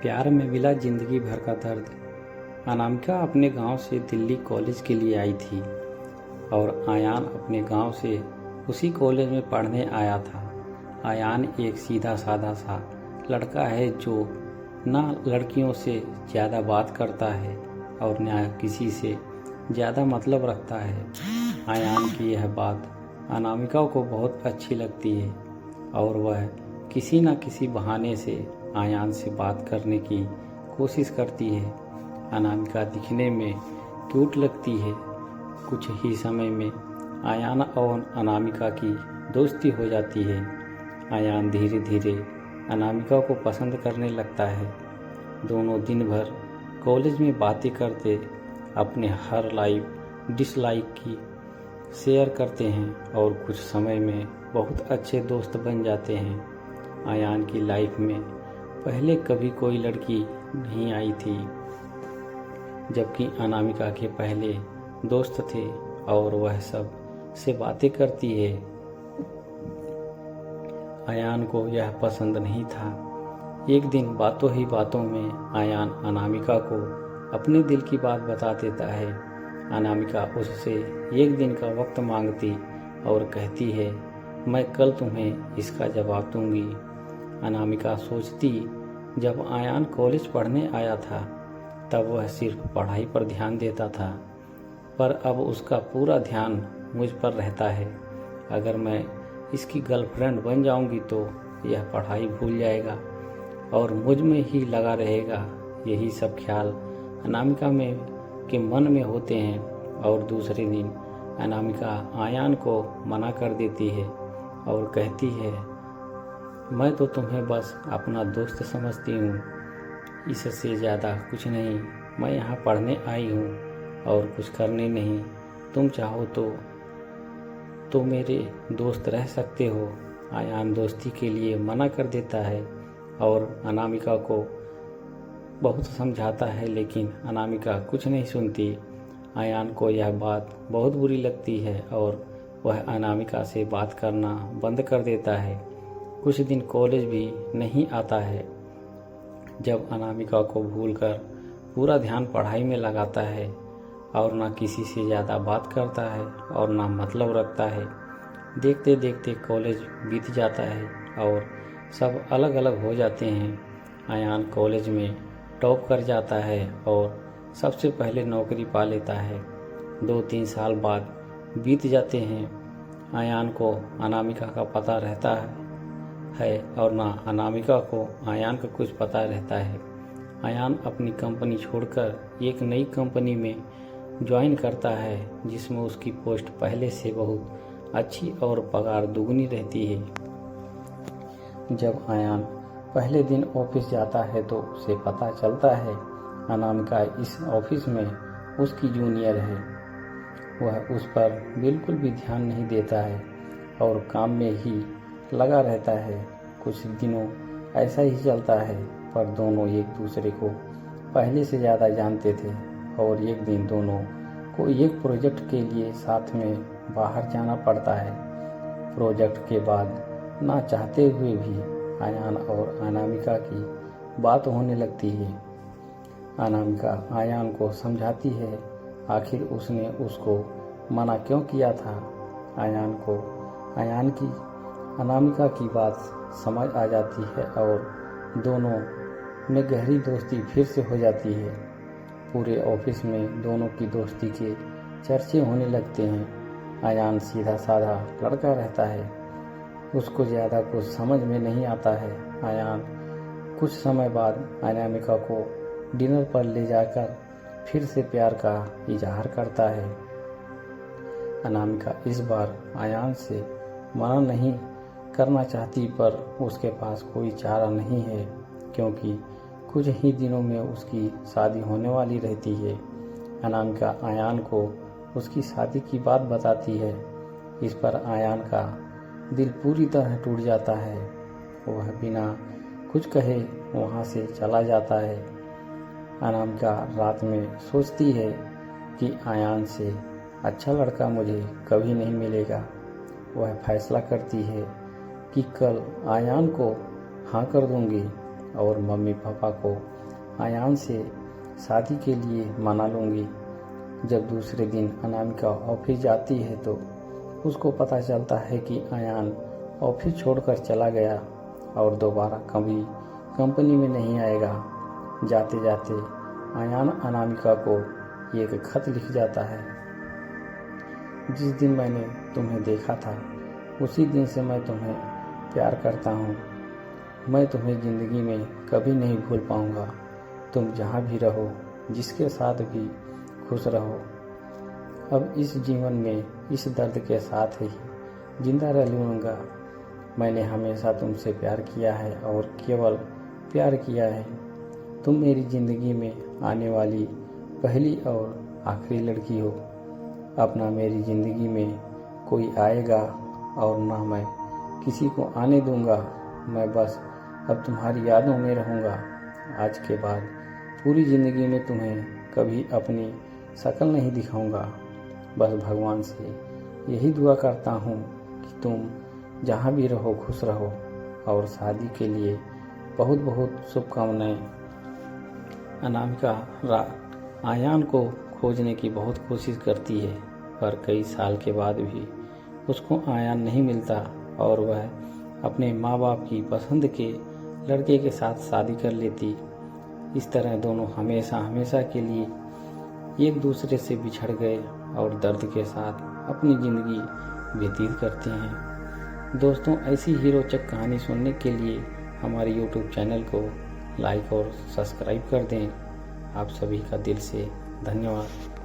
प्यार में मिला जिंदगी भर का दर्द। अनामिका अपने गांव से दिल्ली कॉलेज के लिए आई थी और आयान अपने गांव से उसी कॉलेज में पढ़ने आया था। आयान एक सीधा साधा सा लड़का है जो ना लड़कियों से ज़्यादा बात करता है और ना किसी से ज़्यादा मतलब रखता है। आयान की यह बात अनामिका को बहुत अच्छी लगती है और वह किसी न किसी बहाने से आयान से बात करने की कोशिश करती है। अनामिका दिखने में क्यूट लगती है। कुछ ही समय में आयान और अनामिका की दोस्ती हो जाती है। आयान धीरे धीरे अनामिका को पसंद करने लगता है। दोनों दिन भर कॉलेज में बातें करते अपने हर लाइक डिसलाइक की शेयर करते हैं और कुछ समय में बहुत अच्छे दोस्त बन जाते हैं। आयान की लाइफ में पहले कभी कोई लड़की नहीं आई थी, जबकि अनामिका के पहले दोस्त थे और वह सब से बातें करती है। आयान को यह पसंद नहीं था। एक दिन बातों ही बातों में आयान अनामिका को अपने दिल की बात बता देता है। अनामिका उससे एक दिन का वक्त मांगती और कहती है, मैं कल तुम्हें इसका जवाब दूंगी। अनामिका सोचती, जब आयान कॉलेज पढ़ने आया था तब वह सिर्फ पढ़ाई पर ध्यान देता था, पर अब उसका पूरा ध्यान मुझ पर रहता है। अगर मैं इसकी गर्लफ्रेंड बन जाऊंगी तो यह पढ़ाई भूल जाएगा और मुझ में ही लगा रहेगा। यही सब ख्याल अनामिका के मन में होते हैं और दूसरे दिन अनामिका आयान को मना कर देती है और कहती है, मैं तो तुम्हें बस अपना दोस्त समझती हूँ, इससे ज़्यादा कुछ नहीं। मैं यहाँ पढ़ने आई हूँ और कुछ करने नहीं। तुम चाहो तो मेरे दोस्त रह सकते हो। आयान दोस्ती के लिए मना कर देता है और अनामिका को बहुत समझाता है, लेकिन अनामिका कुछ नहीं सुनती। आयान को यह बात बहुत बुरी लगती है और वह अनामिका से बात करना बंद कर देता है। कुछ दिन कॉलेज भी नहीं आता है। जब अनामिका को भूलकर पूरा ध्यान पढ़ाई में लगाता है और ना किसी से ज़्यादा बात करता है और ना मतलब रखता है। देखते देखते कॉलेज बीत जाता है और सब अलग अलग हो जाते हैं। आयान कॉलेज में टॉप कर जाता है और सबसे पहले नौकरी पा लेता है। 2-3 साल बाद बीत जाते हैं। आयान को अनामिका का पता रहता है और ना अनामिका को आयान का कुछ पता रहता है। आयान अपनी कंपनी छोड़कर एक नई कंपनी में ज्वाइन करता है, जिसमें उसकी पोस्ट पहले से बहुत अच्छी और पगार दुगनी रहती है। जब आयान पहले दिन ऑफिस जाता है तो उसे पता चलता है अनामिका इस ऑफिस में उसकी जूनियर है। वह उस पर बिल्कुल भी ध्यान नहीं देता है और काम में ही लगा रहता है। कुछ दिनों ऐसा ही चलता है, पर दोनों एक दूसरे को पहले से ज़्यादा जानते थे और एक दिन दोनों को एक प्रोजेक्ट के लिए साथ में बाहर जाना पड़ता है। प्रोजेक्ट के बाद ना चाहते हुए भी आयान और अनामिका की बात होने लगती है। अनामिका आयान को समझाती है, आखिर उसने उसको मना क्यों किया था। आयान की अनामिका की बात समझ आ जाती है और दोनों में गहरी दोस्ती फिर से हो जाती है। पूरे ऑफिस में दोनों की दोस्ती के चर्चे होने लगते हैं। आयान सीधा साधा लड़का रहता है, उसको ज़्यादा कुछ समझ में नहीं आता है। आयान कुछ समय बाद अनामिका को डिनर पर ले जाकर फिर से प्यार का इजहार करता है। अनामिका इस बार आयान से मना नहीं करना चाहती, पर उसके पास कोई चारा नहीं है, क्योंकि कुछ ही दिनों में उसकी शादी होने वाली रहती है। अनामिका आयान को उसकी शादी की बात बताती है। इस पर आयान का दिल पूरी तरह टूट जाता है। वह बिना कुछ कहे वहाँ से चला जाता है। अनामिका रात में सोचती है कि आयान से अच्छा लड़का मुझे कभी नहीं मिलेगा। वह फैसला करती है कि कल आयान को हाँ कर दूंगी और मम्मी पापा को आयान से शादी के लिए मना लूँगी। जब दूसरे दिन अनामिका ऑफिस जाती है तो उसको पता चलता है कि आयान ऑफिस छोड़कर चला गया और दोबारा कभी कंपनी में नहीं आएगा। जाते जाते आयान अनामिका को एक खत लिख जाता है। जिस दिन मैंने तुम्हें देखा था उसी दिन से मैं तुम्हें प्यार करता हूँ। मैं तुम्हें ज़िंदगी में कभी नहीं भूल पाऊँगा। तुम जहाँ भी रहो, जिसके साथ भी खुश रहो। अब इस जीवन में इस दर्द के साथ ही जिंदा रह लूँगा। मैंने हमेशा तुमसे प्यार किया है और केवल प्यार किया है। तुम मेरी ज़िंदगी में आने वाली पहली और आखिरी लड़की हो। अब ना मेरी ज़िंदगी में कोई आएगा और ना मैं किसी को आने दूंगा। मैं बस अब तुम्हारी यादों में रहूँगा। आज के बाद पूरी ज़िंदगी में तुम्हें कभी अपनी शक्ल नहीं दिखाऊंगा। बस भगवान से यही दुआ करता हूँ कि तुम जहाँ भी रहो खुश रहो। और शादी के लिए बहुत बहुत शुभकामनाएं। अनामिका आयान को खोजने की बहुत कोशिश करती है, पर कई साल के बाद भी उसको आयान नहीं मिलता और वह अपने माँ बाप की पसंद के लड़के के साथ शादी कर लेती। इस तरह दोनों हमेशा हमेशा के लिए एक दूसरे से बिछड़ गए और दर्द के साथ अपनी ज़िंदगी व्यतीत करते हैं। दोस्तों, ऐसी ही रोचक कहानी सुनने के लिए हमारे YouTube चैनल को लाइक और सब्सक्राइब कर दें। आप सभी का दिल से धन्यवाद।